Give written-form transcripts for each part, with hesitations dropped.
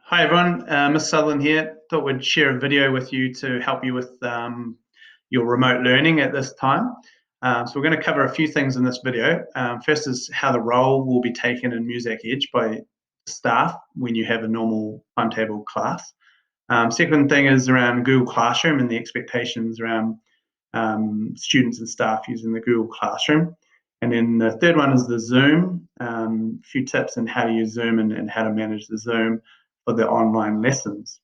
Hi everyone, Miss Sutherland here. Thought we'd share a video with you to help you with your remote learning at this time. So we're going to cover a few things in this video. First is how the role will be taken in Muzak Edge by staff when you have a normal timetable class. Second thing is around Google Classroom and the expectations around students and staff using the Google Classroom. And then the third one is the Zoom, a few tips on how to use Zoom and how to manage the Zoom for the online lessons.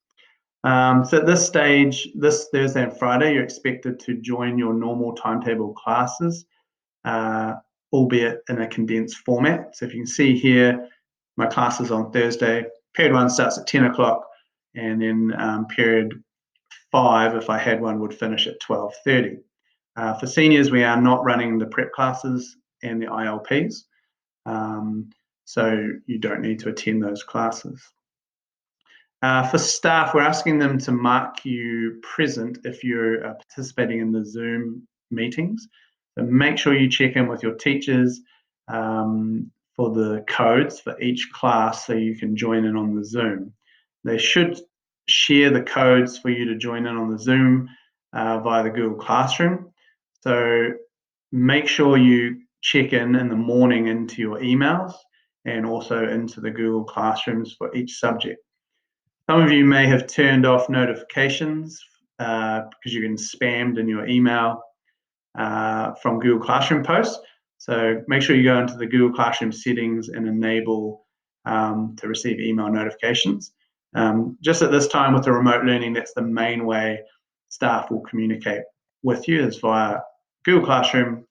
So at this stage, this Thursday and Friday, you're expected to join your normal timetable classes, uh, albeit in a condensed format. So if you can see here, my classes on Thursday, period 1 starts at 10 o'clock, and then period 5, if I had one, would finish at 12:30. For seniors, we are not running the prep classes and the ILPs, so you don't need to attend those classes. For staff, we're asking them to mark you present if you're participating in the Zoom meetings. So make sure you check in with your teachers for the codes for each class so you can join in on the Zoom. They should share the codes for you to join in on the Zoom via the Google Classroom. So make sure you check in the morning into your emails and also into the Google Classrooms for each subject. Some of you may have turned off notifications because you've been spammed in your email from Google Classroom posts. So make sure you go into the Google Classroom settings and enable to receive email notifications. Just at this time with the remote learning, that's the main way staff will communicate with you is via Google Classroom,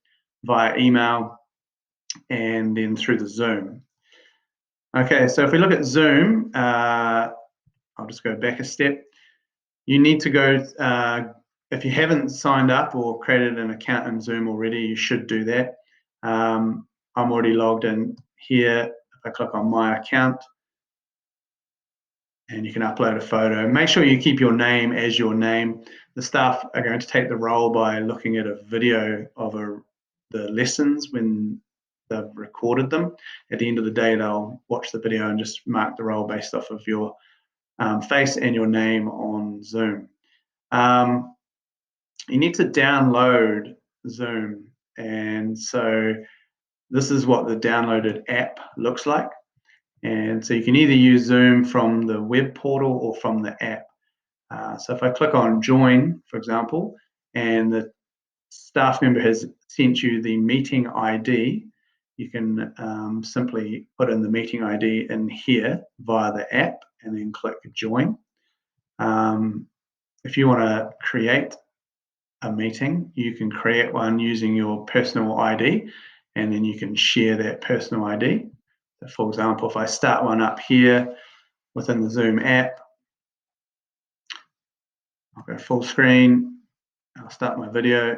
via email, and then through the Zoom. Okay, so if we look at Zoom, I'll just go back a step. You need to go, if you haven't signed up or created an account in Zoom already, you should do that. I'm already logged in here. If I click on my account, and you can upload a photo. Make sure you keep your name as your name. The staff are going to take the role by looking at a video of the lessons when they've recorded them. At the end of the day, they'll watch the video and just mark the role based off of your face and your name on Zoom. You need to download Zoom, and so this is what the downloaded app looks like. And so you can either use Zoom from the web portal or from the app. So if I click on join, for example, and the staff member has sent you the meeting ID, you can simply put in the meeting ID in here via the app and then click join. If you want to create a meeting, you can create one using your personal ID, and then you can share that personal ID. So for example, if I start one up here within the Zoom app, I'll go full screen, I'll start my video.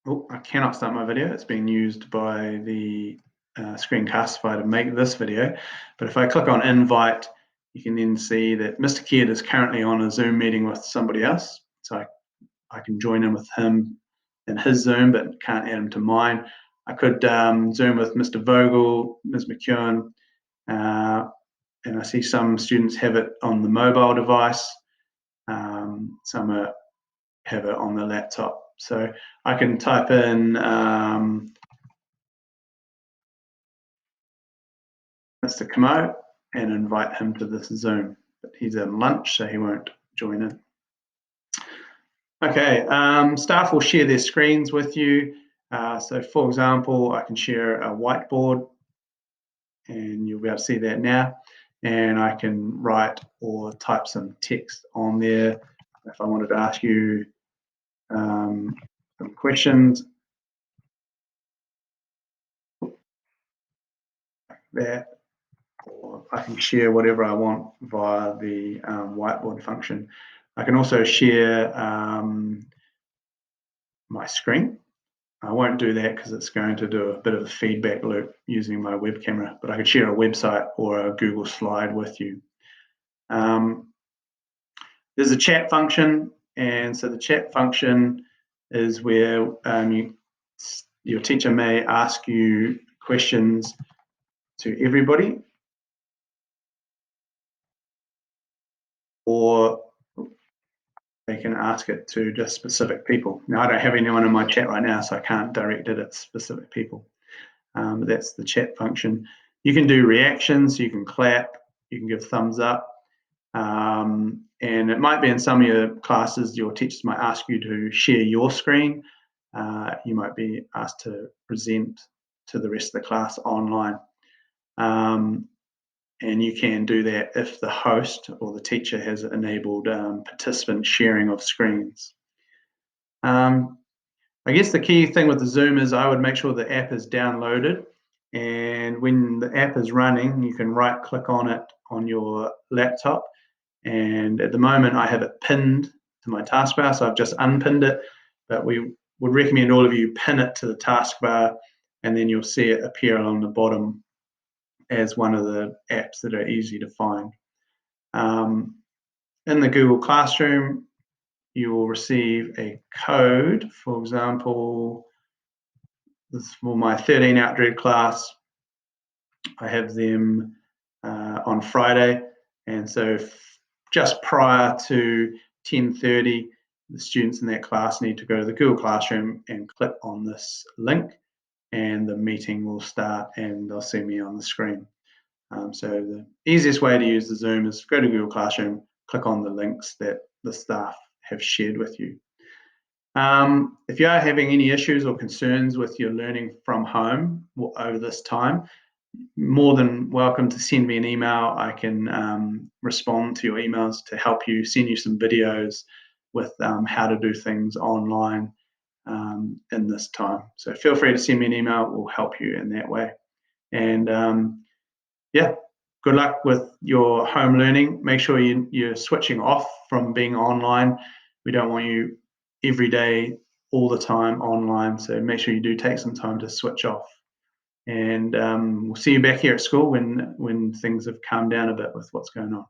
Oh, I cannot start my video. It's being used by the Screencastify to make this video. But if I click on invite, you can then see that Mr. Kidd is currently on a Zoom meeting with somebody else. So I can join in with him in his Zoom, but can't add him to mine. I could Zoom with Mr. Vogel, Ms. McEwen, and I see some students have it on the mobile device. Some have it on the laptop. So I can type in Mr. Kamo and invite him to this Zoom. But he's at lunch, so he won't join in. Okay, staff will share their screens with you. So for example, I can share a whiteboard, and you'll be able to see that now. And I can write or type some text on there. If I wanted to ask you some questions, like that, or I can share whatever I want via the whiteboard function. I can also share my screen. I won't do that because it's going to do a bit of a feedback loop using my web camera, but I could share a website or a Google slide with you. There's a chat function, and so the chat function is where your teacher may ask you questions to everybody. or they can ask it to just specific people. Now, I don't have anyone in my chat right now, so I can't direct it at specific people. But that's the chat function. You can do reactions, you can clap, you can give thumbs up. And it might be in some of your classes, your teachers might ask you to share your screen. You might be asked to present to the rest of the class online. And you can do that if the host or the teacher has enabled participant sharing of screens. I guess the key thing with the Zoom is I would make sure the app is downloaded, and when the app is running, you can right click on it on your laptop. And at the moment I have it pinned to my taskbar, so I've just unpinned it, but we would recommend all of you pin it to the taskbar, and then you'll see it appear along the bottom as one of the apps that are easy to find. In the Google Classroom, you will receive a code. For example, this is for my 13 Outdread class. I have them on Friday, and so just prior to 10:30, the students in that class need to go to the Google Classroom and click on this link, and the meeting will start and they'll see me on the screen. So the easiest way to use the Zoom is go to Google Classroom, click on the links that the staff have shared with you. If you are having any issues or concerns with your learning from home over this time, more than welcome to send me an email. I can respond to your emails to help you, send you some videos with how to do things online in this time. So feel free to send me an email. We'll help you in that way. And yeah, good luck with your home learning. Make sure you're switching off from being online. We don't want you every day, all the time online. So make sure you do take some time to switch off. And we'll see you back here at school when things have calmed down a bit with what's going on.